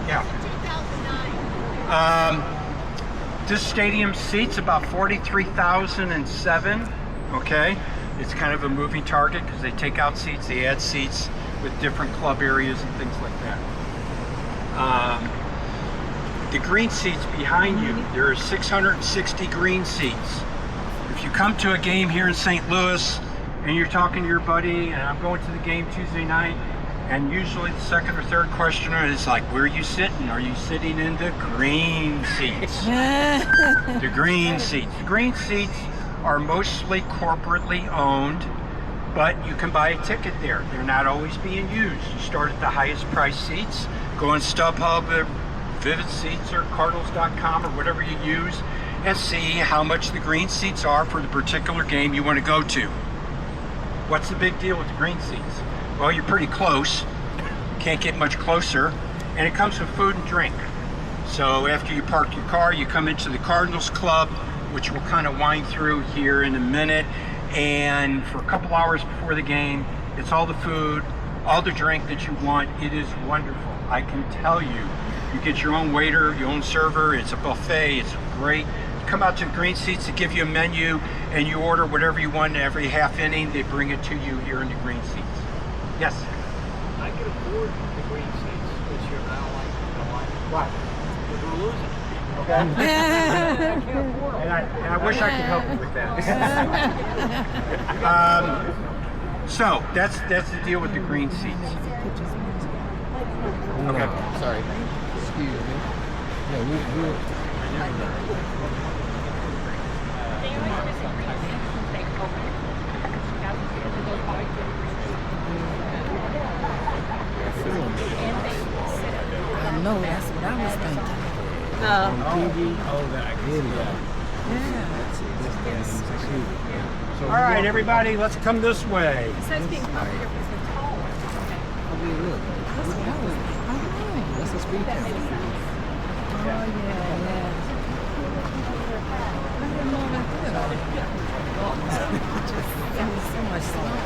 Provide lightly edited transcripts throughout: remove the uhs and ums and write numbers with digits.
Yeah. This stadium seats about 43,007. Okay, it's kind of a moving target because they take out seats, they add seats with different club areas and things like that. The green seats behind you, there are 660 green seats. If you come to a game here in St. Louis and you're talking to your buddy, and I'm going to the game Tuesday night, and usually the second or third questioner is like, where are you sitting? Are you sitting in the green seats? The green seats. The green seats are mostly corporately owned, but you can buy a ticket there. They're not always being used. You start at the highest price seats, go on StubHub, Vivid Seats, or Cardinals.com, or whatever you use, and see how much the green seats are for the particular game you want to go to. What's the big deal with the green seats? Well, you're pretty close. Can't get much closer. And it comes with food and drink. So after you park your car, you come into the Cardinals Club, which we'll kind of wind through here in a minute. And for a couple hours before the game, it's all the food, all the drink that you want. It is wonderful. I can tell you. You get your own waiter, your own server. It's a buffet. It's great. You come out to the green seats, they give you a menu, and you order whatever you want. Every half inning, they bring it to you here in the green seats. Yes? I can afford the green seats this year, but I don't like it. Why? Because we're losing. Okay. I can't afford them. And I wish I could help you with that. So that's the deal with the green seats. Okay. Sorry. Excuse me. Yeah, we No, that's what I was thinking. Oh, that I get it. Yeah. All right, everybody, let's come this way. It says being covered here because they're tall. Oh, look. That's what I was. Oh, That's a speed camera. yeah. I didn't know that good. It was so much fun.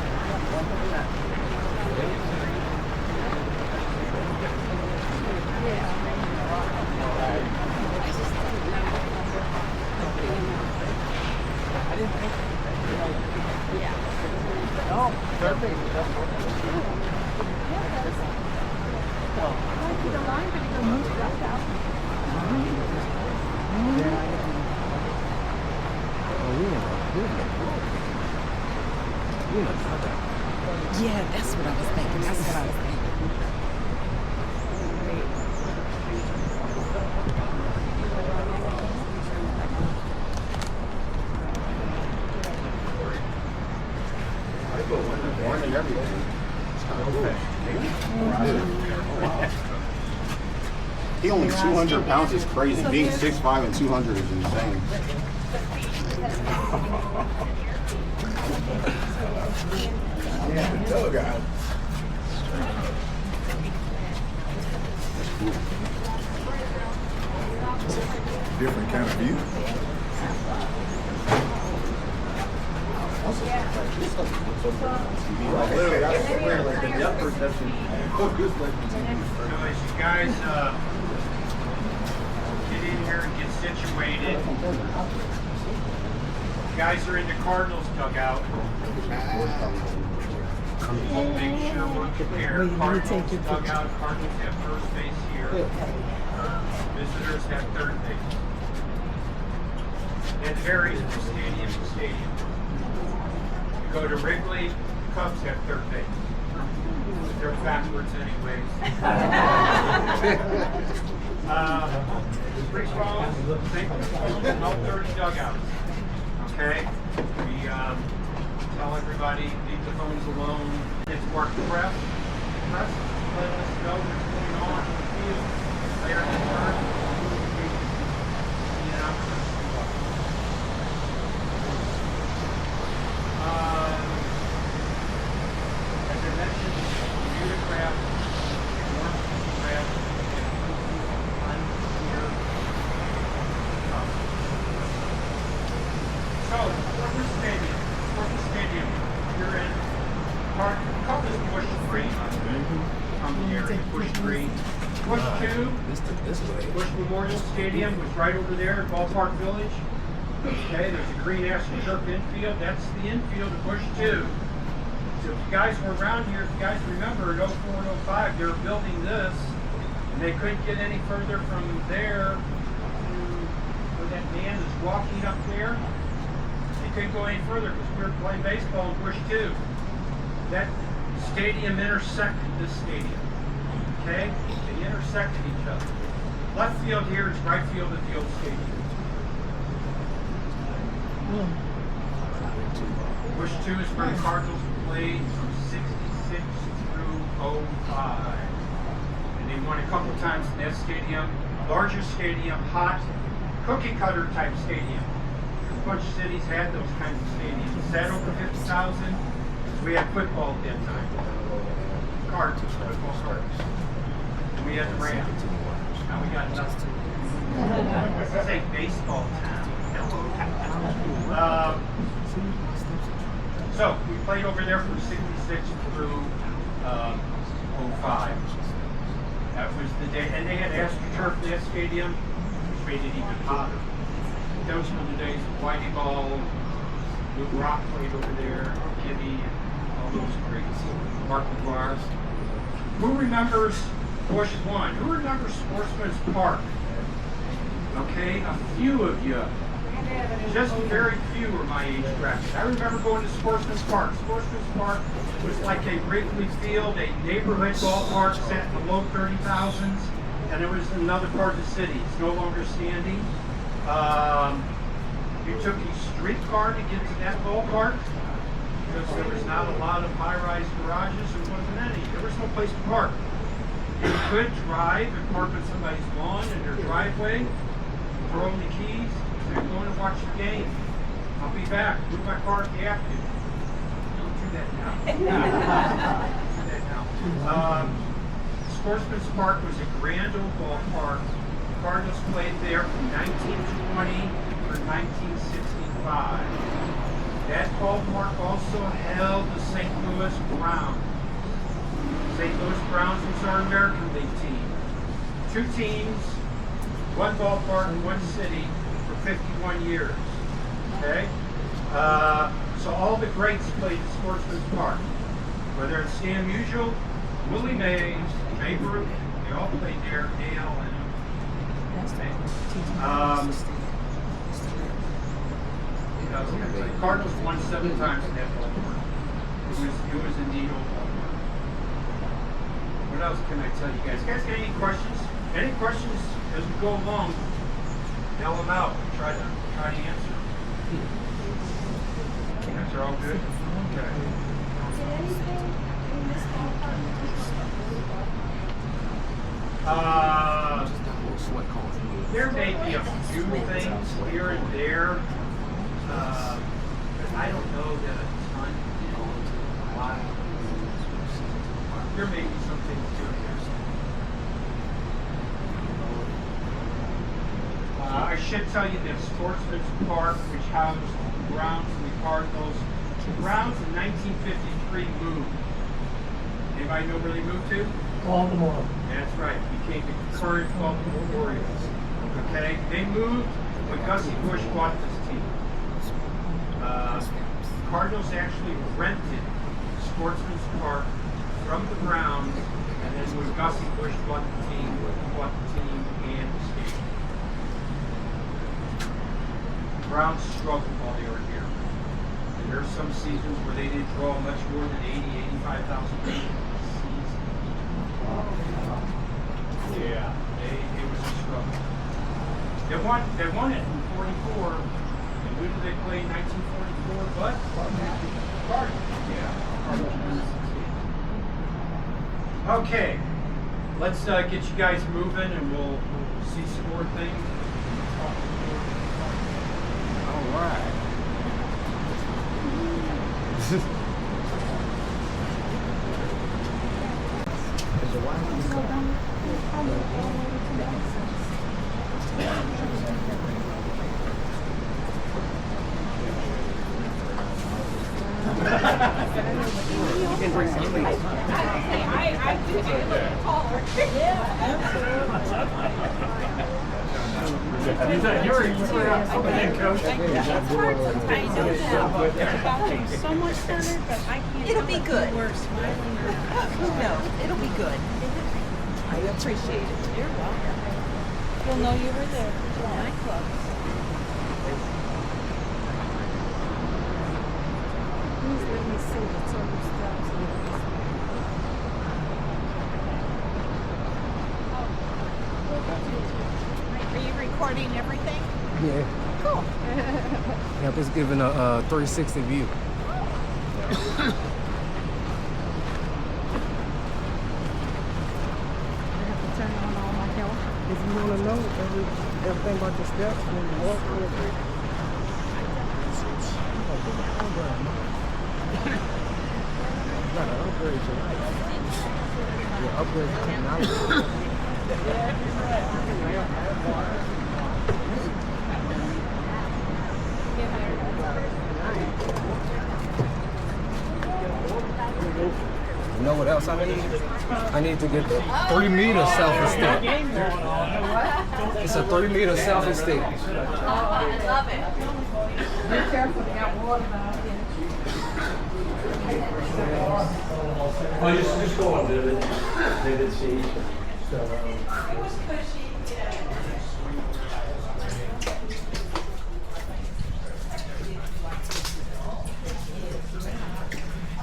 Yeah, that's what I was thinking. That's what I was thinking. He only 200 pounds is crazy. Being 6'5" and 200 is insane. Yeah, the guy. That's cool. Different kind of view. So as you guys get in here and get situated, you guys are in the Cardinals dugout. We'll make sure we're prepared. Cardinals dugout, Cardinals have first base here. Visitors have third base. It varies from stadium to stadium. You go to Wrigley, Cubs have third base. They're backwards anyways. Free throws, all 30 dugouts. Okay? We tell everybody, leave the phones alone. It's work the press. Press, let us know what's going on in the field. Later in the turn. As I mentioned, Unicraft, Warmcraft, here. So, Corpus Stadium, you're in Busch Green from the area. Busch Green. Busch 2, Busch Memorial Stadium was right over there at Ballpark Village. Okay, there's a green AstroTurf infield. That's the infield of Busch 2. So if you guys were around here, if you guys remember in 04 and 05, they were building this, and they couldn't get any further from there to where that man is walking up there. They couldn't go any further because we were playing baseball in Busch 2. That stadium intersected this stadium. Okay? They intersected each other. Left field here is right field at the old stadium. Busch 2 is where the Cardinals played from 66 through 05. And they won a couple times in that stadium. Larger stadium, hot, cookie cutter type stadium. A bunch of cities had those kinds of stadiums. Sat over 50,000. We had football at that time. Cards, football cards. And we had the Rams. Now we got nothing. This is a baseball town. So we played over there from 66 through 05. That was the day, and they had AstroTurf in that stadium, which made it even hotter. Those were the days of Whitey Ball, Luke Rock played over there, Gibby, and all those greats. Mark McGuire. Who remembers Busch 1? Who remembers Sportsman's Park? Okay, a few of you. Just very few are my age bracket. I remember going to Sportsman's Park. Sportsman's Park was like a Wrigley Field, a neighborhood ballpark set in the low 30,000s, and it was in another part of the city. It's no longer standing. You took a streetcar to get to that ballpark because there was not a lot of high-rise garages. There wasn't any. There was no place to park. You could drive and park on somebody's lawn in their driveway, throw in the keys. They're going to watch the game. I'll be back. Move my car if you have to. Don't do that now. Don't do that now. Sportsman's Park was a grand old ballpark. The Cardinals played there from 1920 through 1965. That ballpark also held the St. Louis Browns. St. Louis Browns was our American League team. 2 teams, 1 ballpark, 1 city. 51 years. Okay? So all the greats played at Sportsman's Park. Whether it's Stan Musial, Willie Mays, Babe Ruth, they all played there, AL and okay? The Cardinals won 7 times in that ballpark. It was a neat old ballpark. What else can I tell you guys? You guys got any questions? Any questions as we go along? Yell them out. Try to answer. You guys are all good? Okay. There may be a few things here and there, but I don't know that a ton. A lot. There may be some things here and there. I should tell you that Sportsman's Park, which housed the Browns and the Cardinals, the Browns in 1953 moved. Anybody know where they moved to? Baltimore. That's right. Became the current Baltimore Orioles. Okay? They moved when Gussie Busch bought this team. Cardinals actually rented Sportsman's Park from the Browns, and then when Gussie Busch bought the team and the stadium. Browns struggled while they were here. And there are some seasons where they didn't draw much more than 85,000 people a season. Yeah, it was a struggle. They won it in 44. And who did they play in 1944? But Cardinals. Yeah, Cardinals. Okay, let's get you guys moving, and we'll see some more things. All right. You can bring some. I did call her. You were outstanding, coach. I know that. So much better, but I can't. It'll be good. We're smiling. Who knows? It'll be good. I appreciate it. You're welcome. You'll know you were there. Nightclub. Please let me see the total steps. Are you recording everything? Yeah. Cool. Yeah, just giving a 360 view. Turn on all my help. If you want to know everything about the steps, then you walk real quick. You gotta upgrade your life. Your upgrade your technology. You know what else I need? I need to get the 3-meter selfie stick. It's a 3-meter selfie stick. I love it. Be careful, they got water out here. Oh, just go on, David. David C.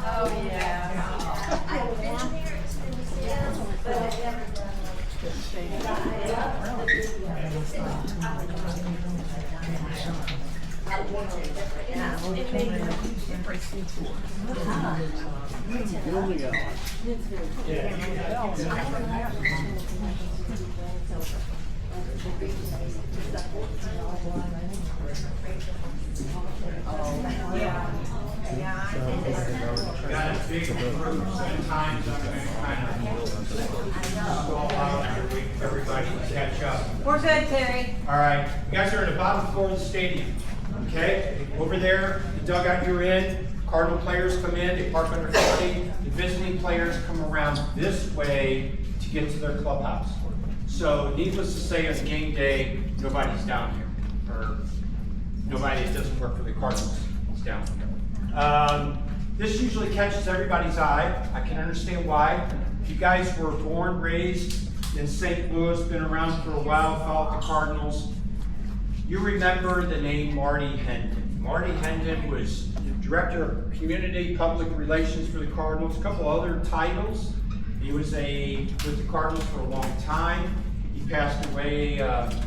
Oh, yeah. Got a big group, spend time, so I'm going to kind of go out everybody to catch up. We're good, Terry. All right, you guys are in the bottom floor of the stadium, okay? Over there, the dugout you're in, Cardinal players come in, they park under 40, the visiting players come around this way to get to their clubhouse. So needless to say, on game day, nobody's down here, or nobody that doesn't work for the Cardinals is down here. This usually catches everybody's eye. I can understand why. If you guys were born, raised in St. Louis, been around for a while, followed the Cardinals, you remember the name Marty Hendin. Marty Hendin was Director of Community Public Relations for the Cardinals, a couple other titles. He was with the Cardinals for a long time. He passed away at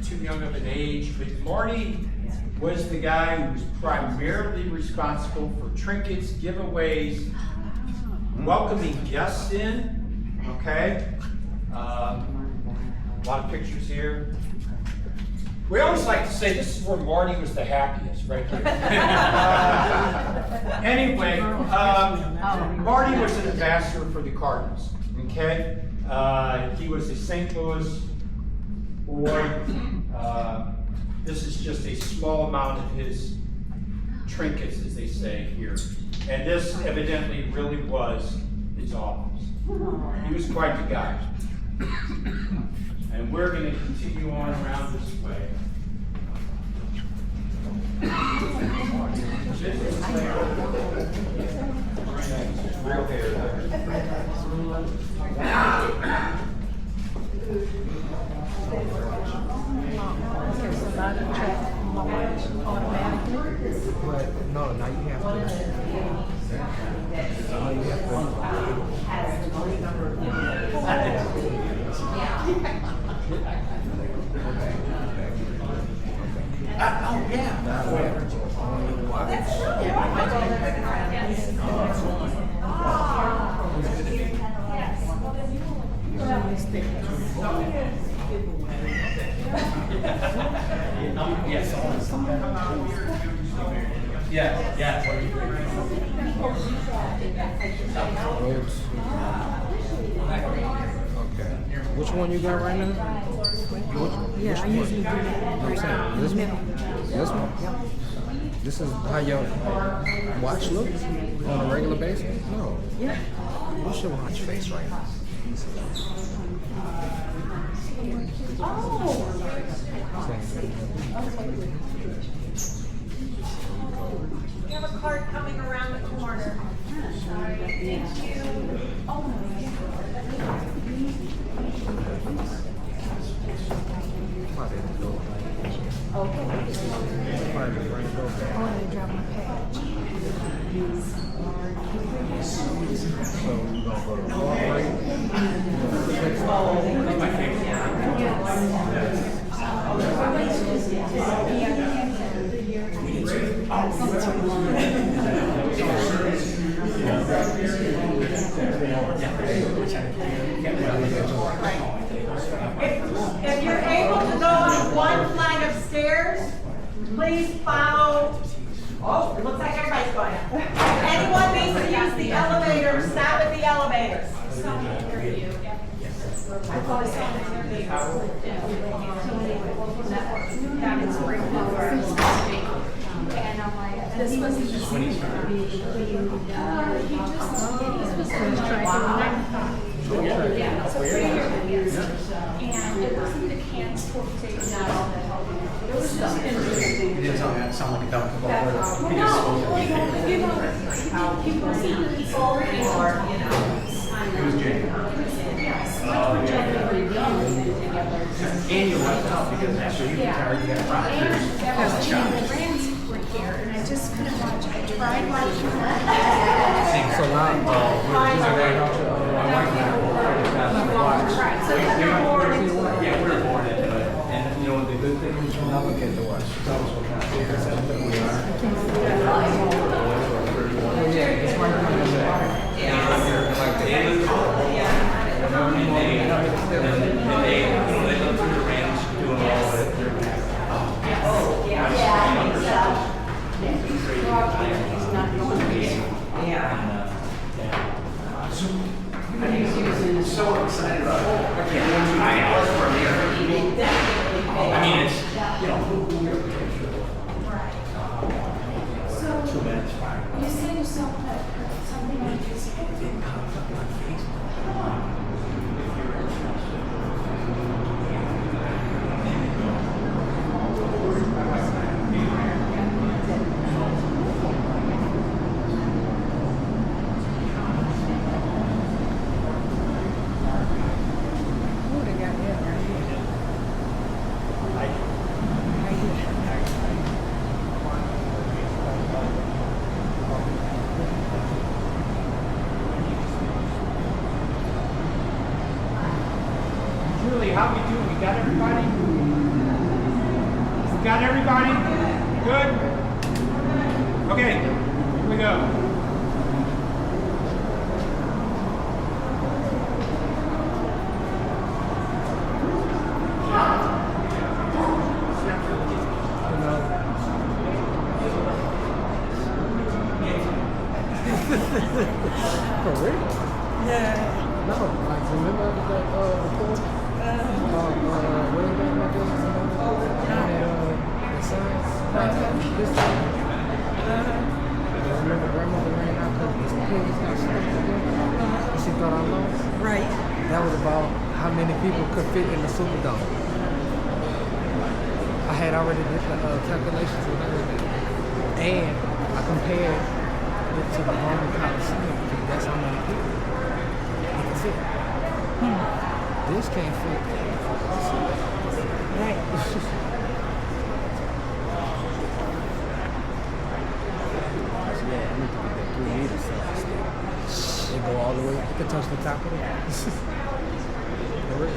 too young of an age, but Marty was the guy who was primarily responsible for trinkets, giveaways, welcoming guests in, okay? A lot of pictures here. We always like to say this is where Marty was the happiest, right here. Anyway, Marty was an ambassador for the Cardinals, okay? He was a St. Louis boy. This is just a small amount of his trinkets, as they say here. And this evidently really was his office. He was quite the guy. And we're going to continue on around this way. Real hair But no, now you have to. Now you have Oh, yeah. Yes. Yeah. Okay. Which one you got right now? Yeah, I usually do that. I'm saying this one. This one. This is how your watch looks on a regular basis. No. Yeah. What's your watch face right now? We have a cart coming around the corner. Sorry, thank you. Oh my If you're able to go up one flight of stairs, please follow. Oh, it looks like everybody's going up. If anyone needs to use the elevator, stop at the elevators. This was the same. Yeah, so 3 years. And it wasn't the cans taken out. It was just interesting. You didn't tell me that someone could come No, he wasn't, he's already, you know. It was Jay. Yes, much more genuinely together. And you left out because after you retired, you got a project. And the Rams were here, and I just couldn't watch. I tried watching. So now, we're using that. So you're bored into it. Yeah, we were born into it. And you know, the good thing is we'll never get to watch. Tell us what kind of figures that we are. Yeah, it's right here. Like the They look through the Rams doing all of it. They're back. I'm so excited about it. I can't wait 2 hours for a year. I mean, it's, you know, So 2 minutes, 5. you say yourself that something like this. How we doing? We got everybody? We got everybody? Good? Okay, here we go. For real? Yeah. No, like remember that report? Remember grandmother ran out because the pigs got stuck together? She thought I lost? Right. That was about how many people could fit in the Superdome. I had already did the calculations and everything. And I compared it to the Roman Coliseum because that's how many people it can fit. This can't fit. Right. Yeah, I need to get that 3 meter selfie stick. It go all the way. You can touch the top of it. For real.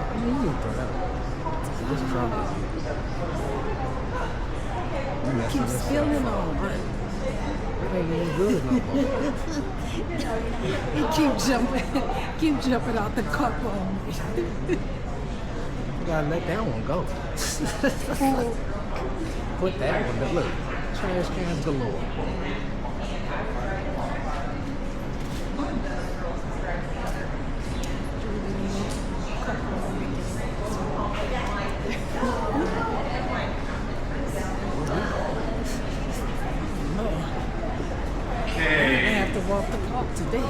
I mean, you can throw that out. What's trouble? Keep spilling over. It ain't even good no more. Keep jumping out the cup on me. You gotta let that one go. Put that one to look. Trash cans galore. Okay. I have to walk the park today.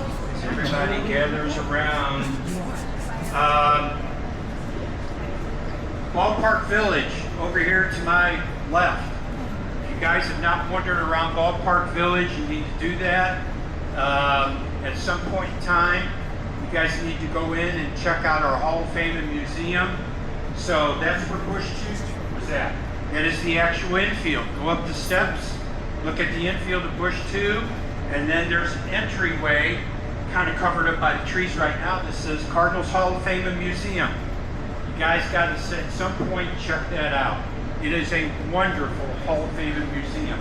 gathers around. Ballpark Village, over here to my left. If you guys have not wandered around Ballpark Village, you need to do that. At some point in time, you guys need to go in and check out our Hall of Fame and Museum. So that's where Busch 2 was at. That is the actual infield. Go up the steps, look at the infield of Busch 2, and then there's an entryway kind of covered up by the trees right now that says Cardinals Hall of Fame and Museum. You guys got to at some point check that out. It is a wonderful Hall of Fame and Museum.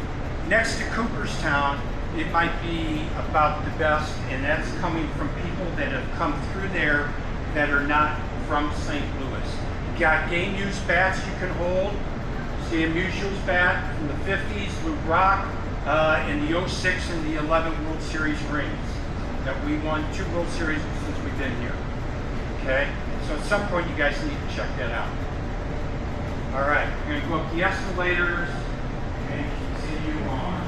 Next to Cooperstown, it might be about the best, and that's coming from people that have come through there that are not from St. Louis. You got game use bats you can hold. See a Musial's bat from the 50s, Lou Brock, in the 06 and the 11 World Series rings that we won 2 World Series since we've been here. Okay? So at some point you guys need to check that out. All right, we're gonna go up the escalators and continue on.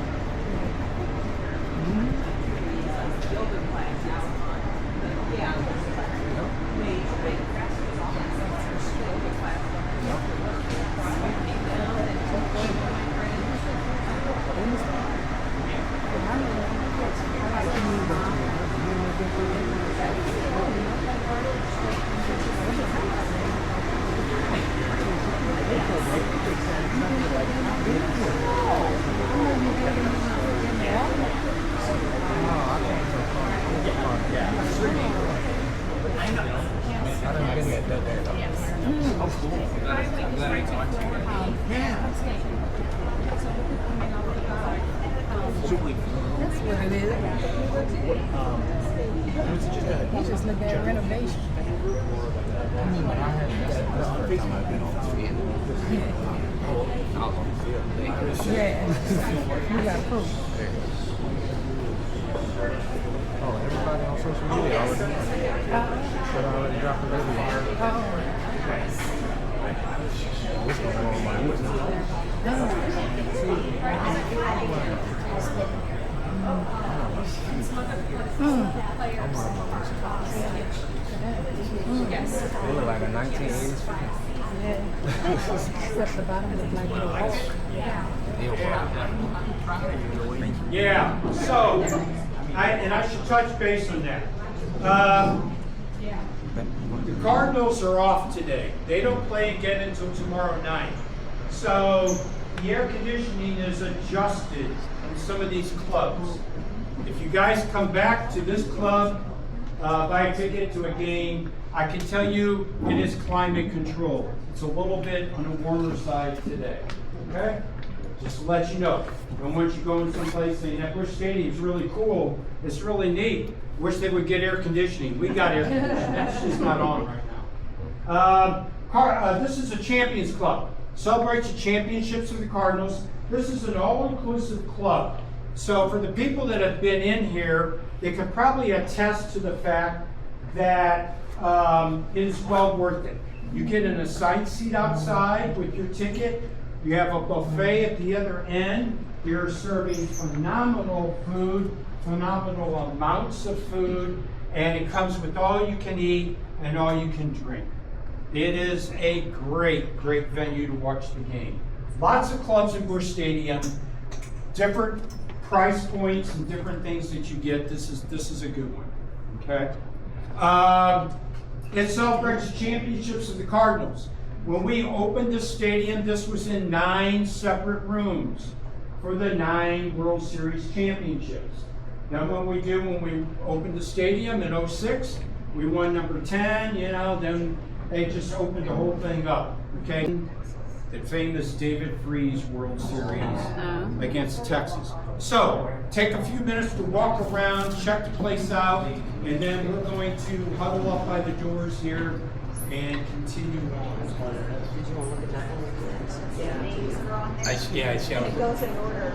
That's what it is. He's just looking at renovation. Yeah, you got proof. Oh, everybody on social media already. Should already dropped the baby on. What's going on with my They look like a 1980s film. Except the bottom looks like a wall. Yeah, so, I should touch base on that. The Cardinals are off today. They don't play again until tomorrow night. So, the air conditioning is adjusted in some of these clubs. If you guys come back to this club, buy a ticket to a game, I can tell you it is climate controlled. It's a little bit on the warmer side today, okay? Just to let you know. And once you go in someplace saying that Busch Stadium's really cool, it's really neat. Wish they would get air conditioning. We got air conditioning. That's just not on right now. This is a Champions Club. Celebrates the championships of the Cardinals. This is an all-inclusive club. So for the people that have been in here, they can probably attest to the fact that it is well worth it. You get an assigned seat outside with your ticket. You have a buffet at the other end. You're serving phenomenal food, phenomenal amounts of food, and it comes with all you can eat and all you can drink. It is a great, great venue to watch the game. Lots of clubs in Busch Stadium, different price points and different things that you get. This is a good one. Okay. It celebrates the championships of the Cardinals. When we opened this stadium, this was in 9 separate rooms for the 9 World Series championships. Then when we opened the stadium in 06, we won number 10, then they just opened the whole thing up, okay? The famous David Freese World Series against Texas. So, take a few minutes to walk around, check the place out, and then we're going to huddle up by the doors here and continue on. I see. It goes in order.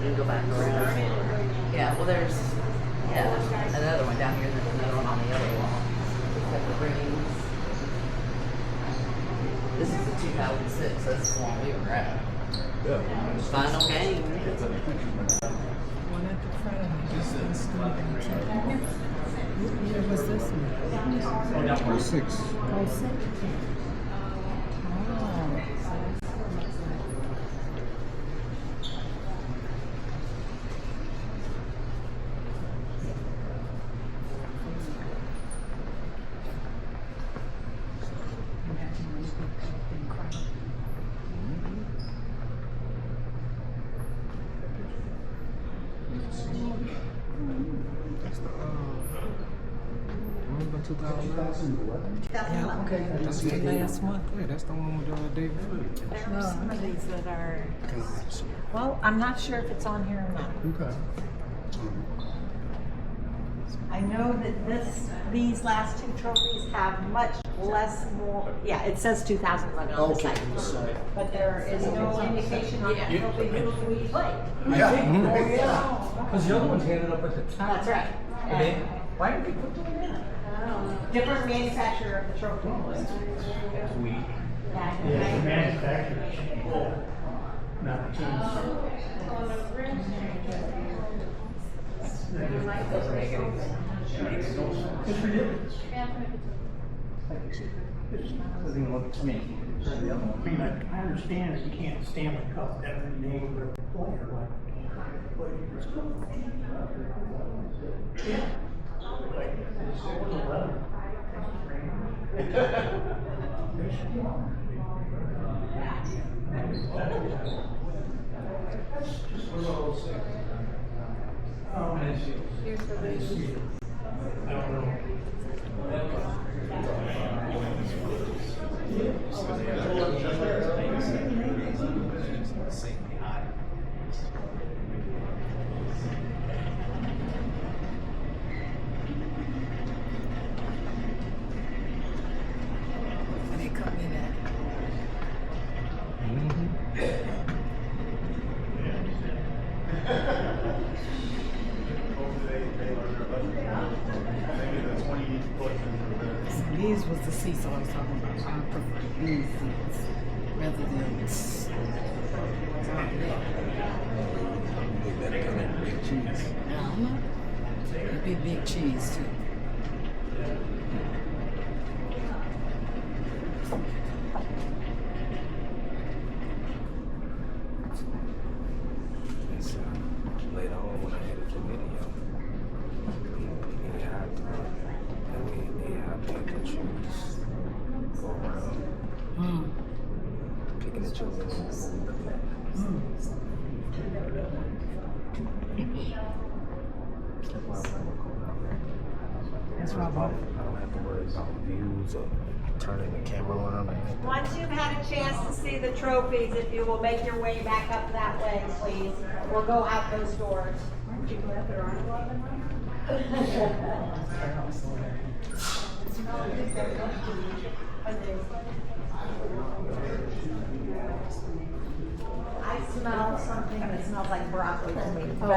You go back around. Yeah, well, there's another one down here, and there's another one on the other wall. Like the rings. This is the 2006. That's the one we were at. Yeah. Final game. One at the front and just Yeah, what's this one? Or 6. Oh, 6. That's the, remember 2011? Yeah, okay. That's the last one. Yeah, that's the one with David Foote. There are some of these that are, 'Cause- well, I'm not sure if it's on here or not. Okay. I know that these last two trophies have much less more, yeah, it says 2011 on the site. But there is no indication on that trophy who we played. Because the other one's handed up at the top. That's right. And Why did they put them in? different manufacturer of the trophy. Sweet. Yeah. manufacturers. Not teams. It's ridiculous. Doesn't look, I mean, I understand that you can't stamp a cup every name of every player, but it's cool. Yeah. Like, it's 11. I don't know. They come in at. So these was the seats I was talking about. I prefer these seats rather than big cheese. I don't know. It'd be big cheese too. It's, later on when I edit the video, they have pick and choose, go around, picking and choosing what we're looking at. That's why I'm not going out there. That's why I I don't have to worry about views or turning the camera on or anything. Once you've had a chance to see the trophies, if you will make your way back up that way, please, or go out those doors. Aren't you glad there aren't 11? I smell something that smells like broccoli to me. So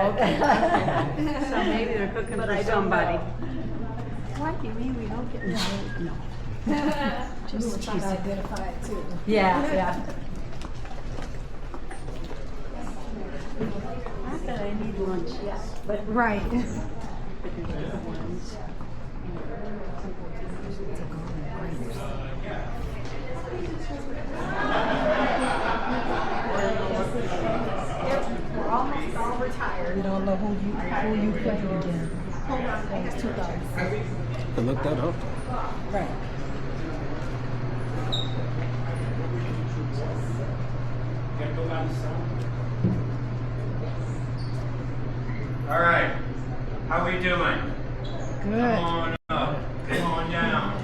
maybe they're cooking But I for don't somebody. know. What do you mean we don't get no? Just trying to identify it too. Yeah. Not that I need lunch yet, but Right. We're almost all retired. We don't know who you played again. Hold on, I got 2,000. To look that up. Right. All right, how we doing? Good. Come on up, come on down.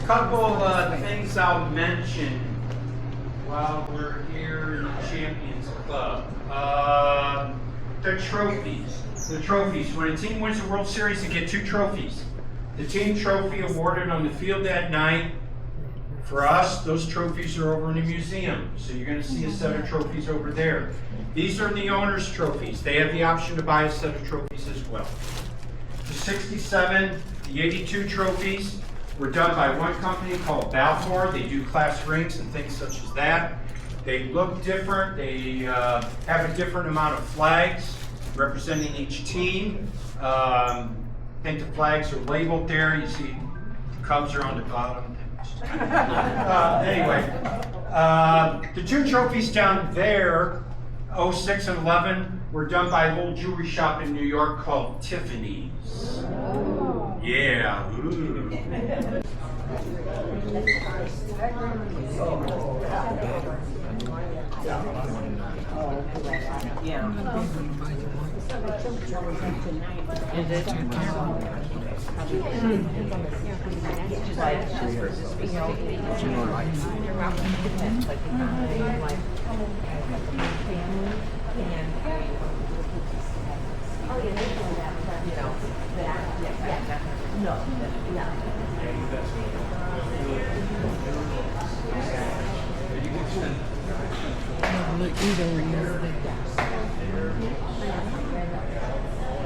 Couple things I'll mention while we're here in the Champions Club. The trophies. The trophies. When a team wins the World Series, they get 2 trophies. The team trophy awarded on the field that night. For us, those trophies are over in the museum. So you're going to see a set of trophies over there. These are the owner's trophies. They have the option to buy a set of trophies as well. The 67, the 82 trophies were done by one company called Ballpark. They do class rings and things such as that. They look different. They have a different amount of flags. representing each team. I think the flags are labeled there. You see the Cubs are on the bottom. Anyway, the two trophies down there, 06 and 11, were done by a little jewelry shop in New York called Tiffany's. Yeah. Ooh.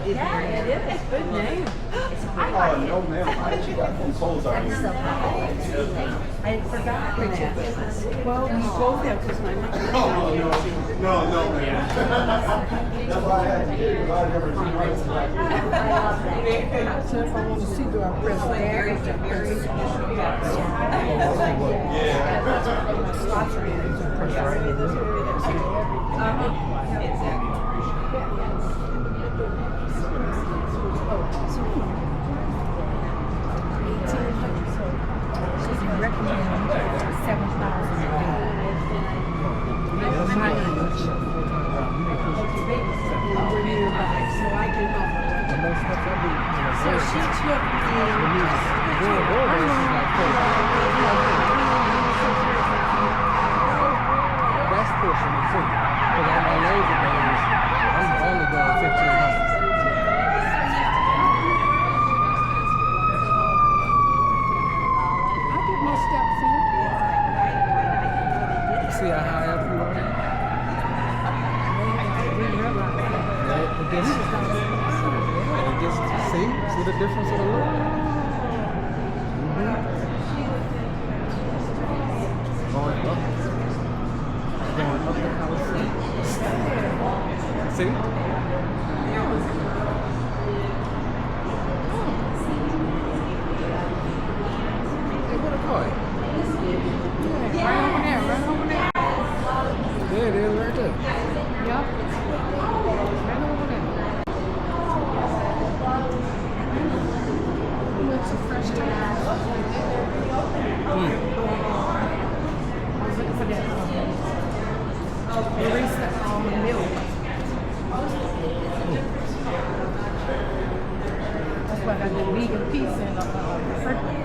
Yeah, it is. Good name. Oh, no, ma'am. I actually got consoles already. I forgot that. Well, we go there because my mom. No, ma'am. That's why I had to get it, because I've never seen rice like this. I love that. So if I want to see, do I press Yeah. slots are in? Press right here. That's pushing it too. Because on my laser days, I'm only going 1,500. I get my steps in. See how high up you are? The distance. See the difference of the look? Going up. Going up the house. See? Hey, what a car? Yeah, right over there, right over there. There it is, right there. Yup. Right over there. It's a fresh tire. I was looking for that. Marisa milk. That's why I got the vegan pizza and the freaking.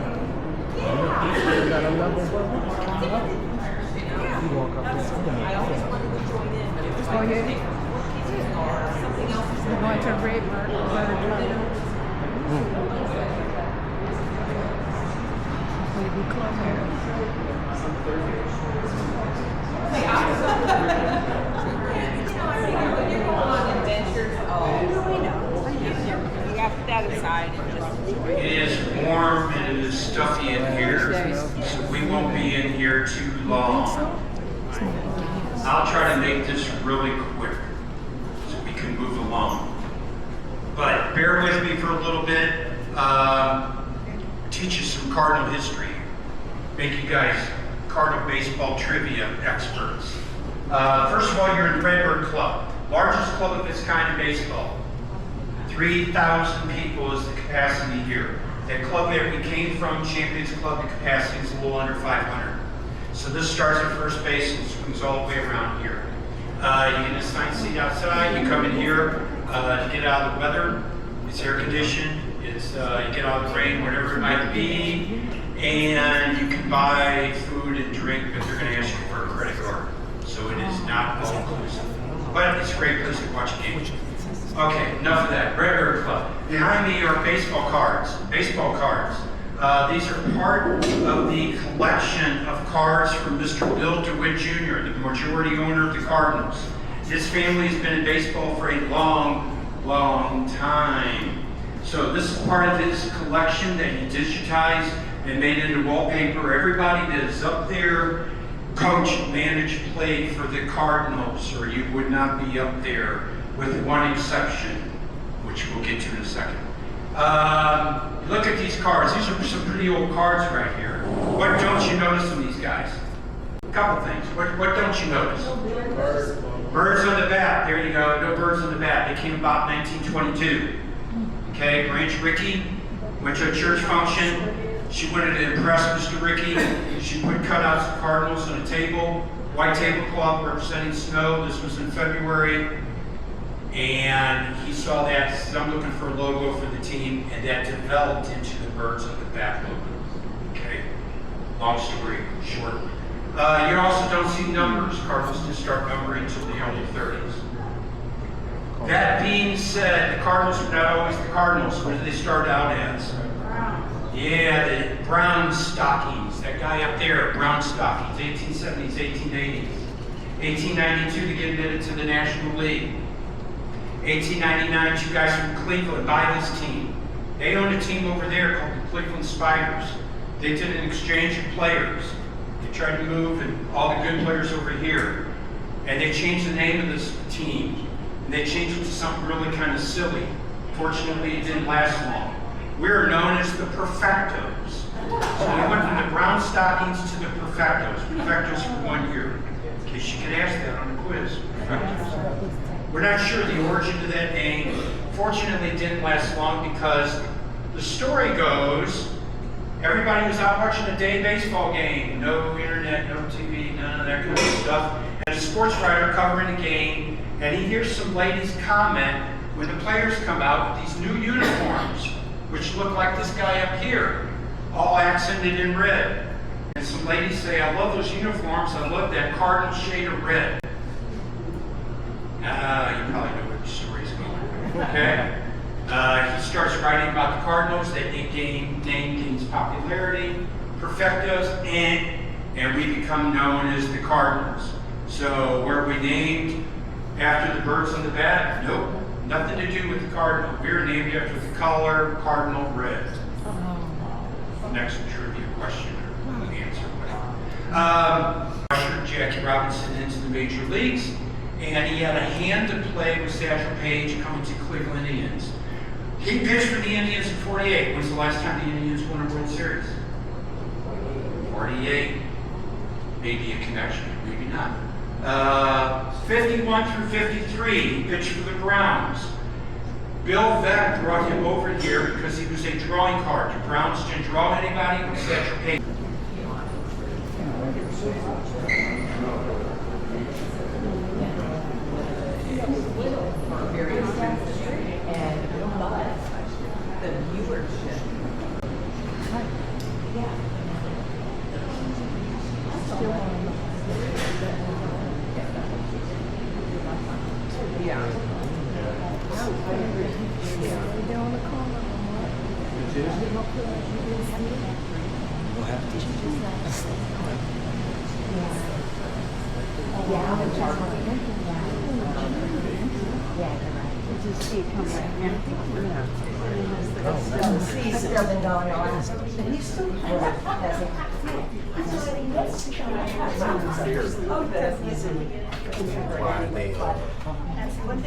You got a level burger? You walk up this way. Oh, yeah? We're going to Redbird Club. Maybe club here. It is warm and it is stuffy in here, so we won't be in here too long. I'll try to make this really quick so we can move along. But bear with me for a little bit. Teach you some Cardinal history. Make you guys Cardinal baseball trivia experts. First of all, you're in Redbird Club, largest club of its kind in baseball. 3,000 people is the capacity here. That club that we came from, Champions Club, the capacity is a little under 500. So this starts at first base and swings all the way around here. You get a assigned seat outside, you come in here to get out of the weather. It's air conditioned, it's you get out of the rain, whatever it might be, and you can buy food and drink, but they're gonna ask you for a credit card. So it is not all inclusive. But it's a great place to watch a game. Okay, enough of that. Redbird Club. Behind me are baseball cards. Baseball cards. These are part of the collection of cards from Mr. Bill DeWitt Jr., the majority owner of the Cardinals. His family has been in baseball for a long, long time. So this is part of his collection that he digitized and made into wallpaper. Everybody that is up there, coached, managed, played for the Cardinals, or you would not be up there. with one exception, which we'll get to in a second. Look at these cards. These are some pretty old cards right here. What don't you notice in these guys? A couple things. What don't you notice? Birds on the bat. There you go. No birds on the bat. They came about 1922. Okay, Branch Rickey went to a church function. She wanted to impress Mr. Rickey. She put cutouts of Cardinals on a table, white tablecloth representing snow. This was in February. And he saw that, he said, I'm looking for a logo for the team, and that developed into the birds on the bat logo. Okay? Long story short. You also don't see numbers. Cardinals didn't start numbering until the early 30s. That being said, the Cardinals were not always the Cardinals. What did they start out as? Yeah, the brown stockings. That guy up there, brown stockings, 1870s, 1880s. 1892 to get admitted to the National League. 1899, two guys from Cleveland buy this team. They owned a team over there called the Cleveland Spiders. They did an exchange of players. They tried to move and all the good players over here. And they changed the name of this team. And they changed it to something really kind of silly. Fortunately, it didn't last long. We're known as the Perfectos. So we went from the brown stockings to the Perfectos. Perfectos for 1 year. In case you could ask that on the quiz. Perfectos. We're not sure the origin of that name. Fortunately, it didn't last long because the story goes, everybody was out watching a day baseball game. No internet, no TV, none of that kind of stuff. And a sports writer covering the game, and he hears some ladies comment when the players come out with these new uniforms, which look like this guy up here, all accented in red. And some ladies say, I love those uniforms, I love that cardinal shade of red. You probably know where the story's going. Okay? He starts writing about the Cardinals, that name gains popularity, Perfectos, and we become known as the Cardinals. So were we named after the birds on the bat? Nope. Nothing to do with the Cardinal. We were named after the color cardinal red. Next trivia question or answer, whatever. Ushered Jackie Robinson into the major leagues, and he had a hand to play with Satchel Paige coming to Cleveland Indians. He pitched for the Indians in 48. When's the last time the Indians won a World Series? 48. Maybe a connection, maybe not. 51 through 53, he pitched for the Browns. Bill Veeck brought him over here because he was a drawing card. The Browns didn't draw anybody with Satchel Paige. The viewership. Why are they what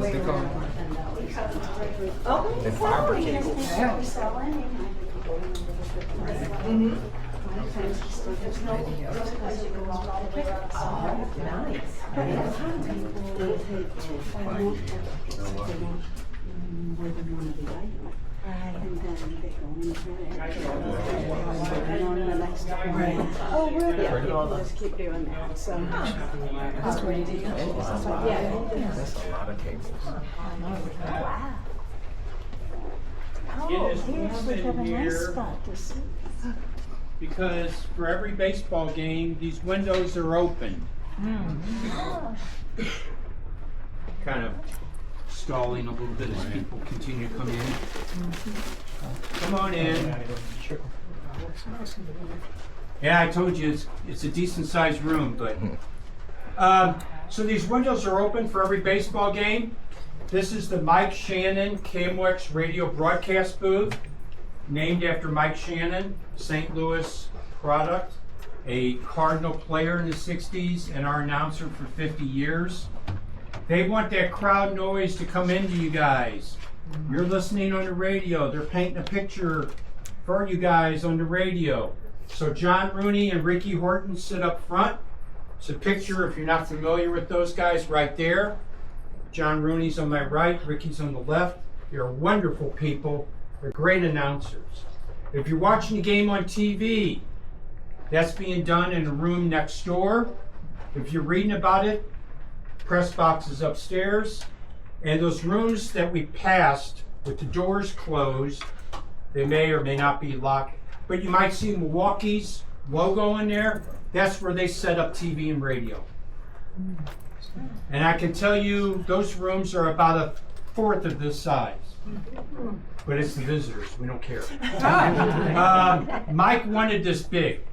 they call the fiber cables. Oh, really? Yeah, just keep doing that. So that's what you do. That's a lot of cables. Wow. It is He actually have a nice here spot to sit. because for every baseball game, these windows are open. Kind of stalling a little bit as people continue to come in. Come on in. Yeah, I told you it's a decent sized room, but so these windows are open for every baseball game. This is the Mike Shannon KMOX radio broadcast booth, named after Mike Shannon, St. Louis product, a Cardinal player in the 60s and our announcer for 50 years. They want that crowd noise to come into you guys. You're listening on the radio. They're painting a picture for you guys on the radio. So John Rooney and Ricky Horton sit up front. It's a picture, if you're not familiar with those guys, right there. John Rooney's on my right, Ricky's on the left. They're wonderful people. They're great announcers. If you're watching the game on TV, that's being done in a room next door. If you're reading about it, press box is upstairs. And those rooms that we passed with the doors closed, they may or may not be locked, but you might see Milwaukee's logo in there. That's where they set up TV and radio. And I can tell you those rooms are about a fourth of this size. But it's the visitors, we don't care. Mike wanted this big.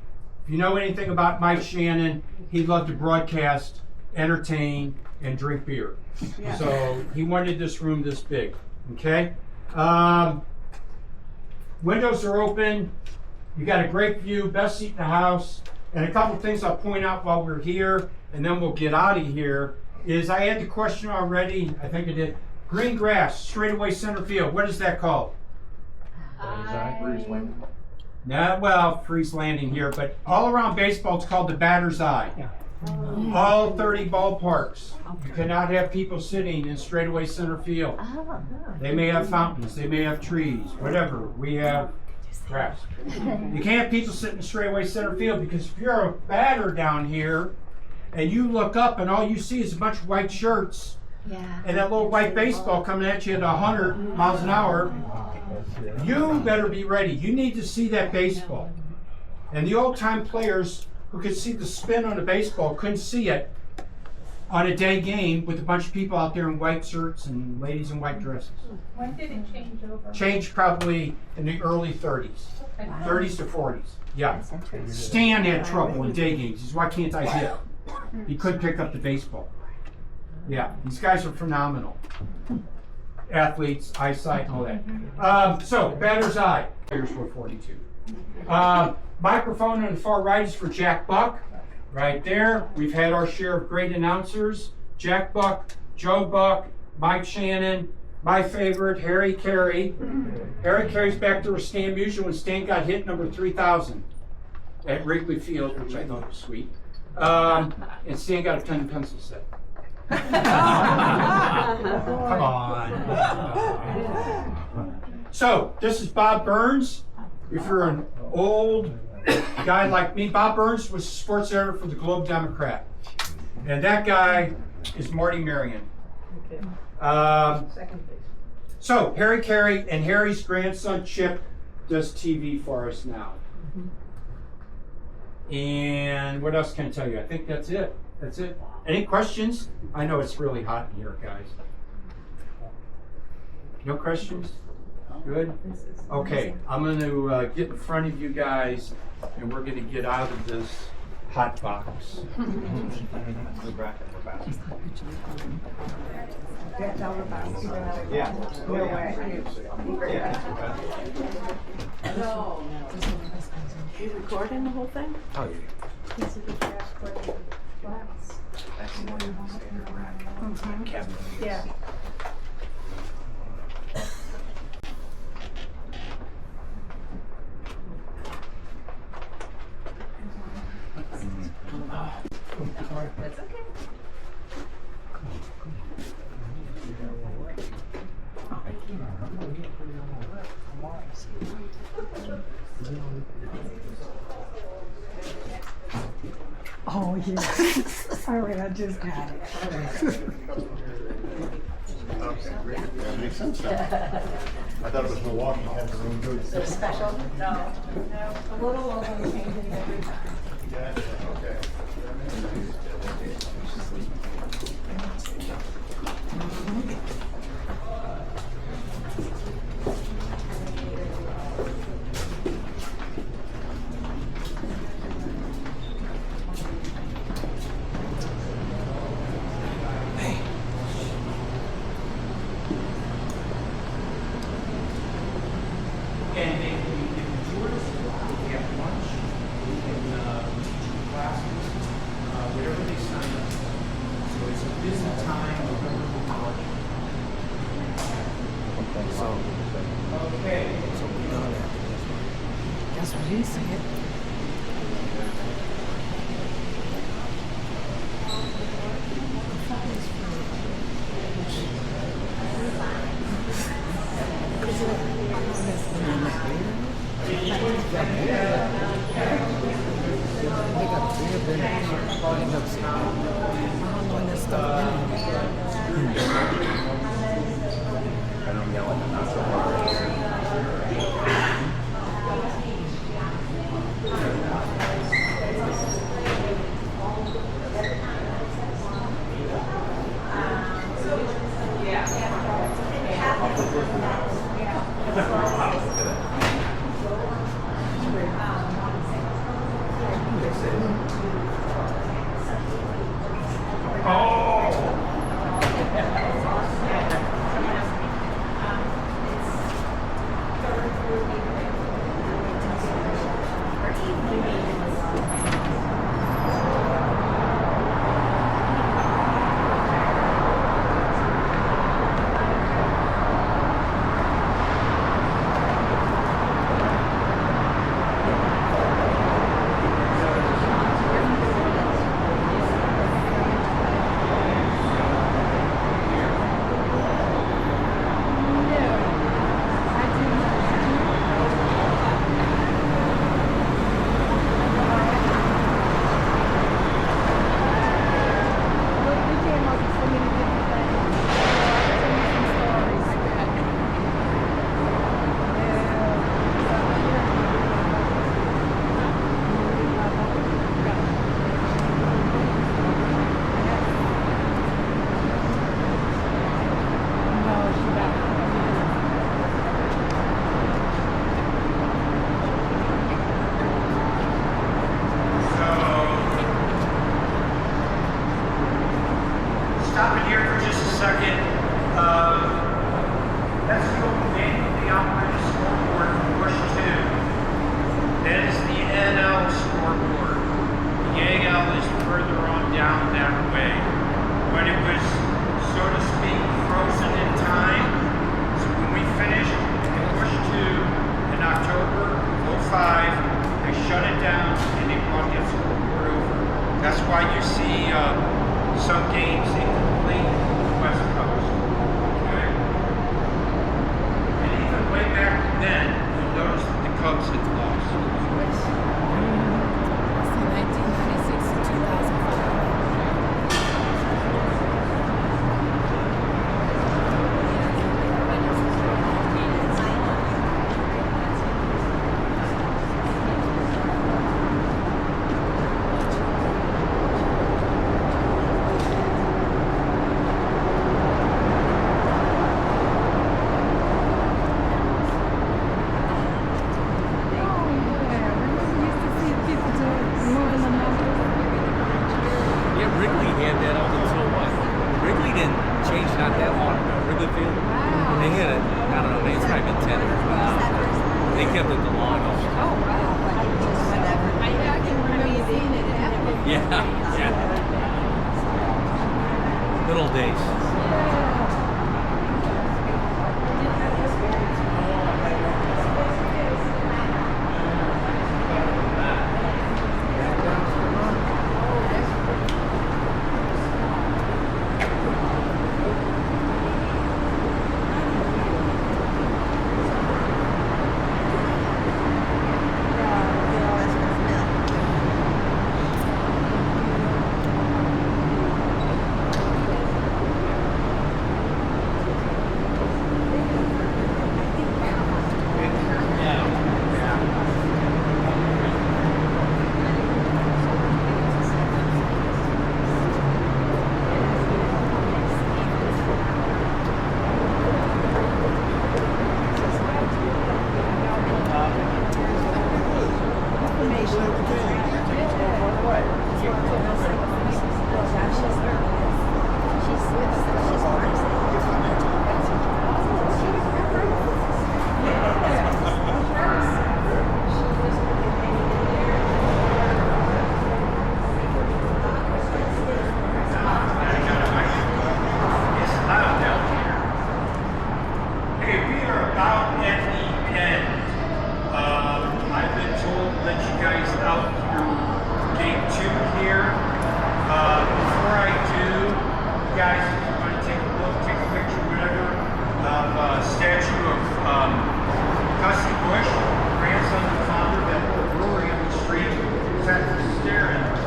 If you know anything about Mike Shannon, he loved to broadcast, entertain, and drink beer. Yeah. So he wanted this room this big, okay? Windows are open. You got a great view, best seat in the house. And a couple things I'll point out while we're here, and then we'll get out of here, is I had the question already, I think I did. Green grass, straightaway center field, what is that called? Nah, well, freeze landing here, but all around baseball it's called the batter's eye. All 30 ballparks. You cannot have people sitting in straightaway center field. They may have fountains, they may have trees, whatever. We have grass. You can't have people sitting in straightaway center field because if you're a batter down here and you look up and all you see is a bunch of white shirts and that little white baseball coming at you at 100 miles an hour, you better be ready. You need to see that baseball. And the old-time players who could see the spin on a baseball couldn't see it on a day game with a bunch of people out there in white shirts and ladies in white dresses. When did it change over? Changed probably in the early 30s. Okay. 30s to 40s. Yeah. Stan had trouble in day games. He says, why can't I hit? He couldn't pick up the baseball. Yeah, these guys are phenomenal. Athletes, eyesight, and all that. So, batter's eye. Here's 442. Microphone on the far right is for Jack Buck. Right there. We've had our share of great announcers. Jack Buck, Joe Buck, Mike Shannon, my favorite, Harry Carey. Harry Carey's back there with Stan Musial when Stan got hit number 3,000 at Wrigley Field, which I thought was sweet. And Stan got a pen and pencil set. Come on. So, this is Bob Burns. If you're an old guy like me, Bob Burns was sports editor for the Globe Democrat. And that guy is Marty Marion. So, Harry Carey and Harry's grandson Chip does TV for us now. And what else can I tell you? I think that's it. That's it. Any questions? I know it's really hot in here, guys. No questions? Good? Okay, I'm going to get in front of you guys, and we're going to get out of this hot box. Yeah. You recording the whole thing? Oh, yeah. Yeah. That's okay. Oh, yeah. All right, I just got it. That makes sense now. I thought it was Milwaukee had their own booth. So special? No, a little over changing every time. Yeah, okay. And they can give you tours, we have lunch, we can teach you classes, whatever they sign up for. So it's a busy time. So we done that. That's what he said. about at the end. I've been told to let you guys out through gate 2 here. Before I do, you guys, if you want to take a look, take a picture, whatever, of a statue of Gussie Busch, grandson of the founder of that little brewery on the street. He's actually staring at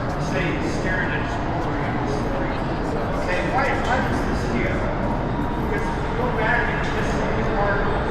his brewery on the street. Okay, why is this here? Because if you go back into this part of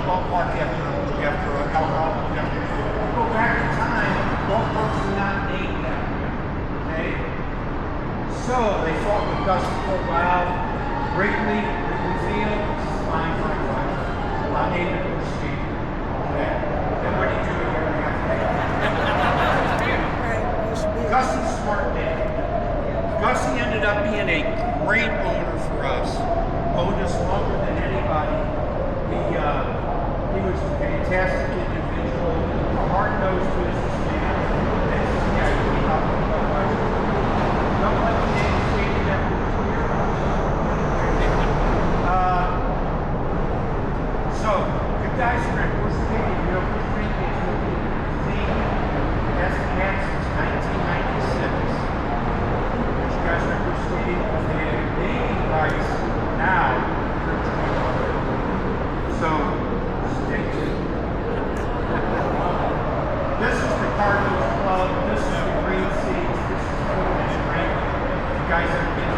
Ballpark after alcohol. Go back in time, ballparks were not named that way. Okay? So they fought with Gussie for a while. Wrigley Field, fine. I'll name it Busch Stadium. Okay? Then what do you do a year and a half later? Gussie's smart man. Gussie ended up being a great owner for us. Owned us longer than anybody. He was a fantastic individual, a hard-nosed businessman. And yeah, he came out with Budweiser. Don't let the name fade after the year. So, you guys are at Busch Stadium. You know, Busch Stadium is looking at the team. It hasn't had since 1996. You guys are at Busch Stadium because they have naming rights now for 20. So, stay tuned. This is the Cardinals Club. This is the green seats. This is the green. You guys have been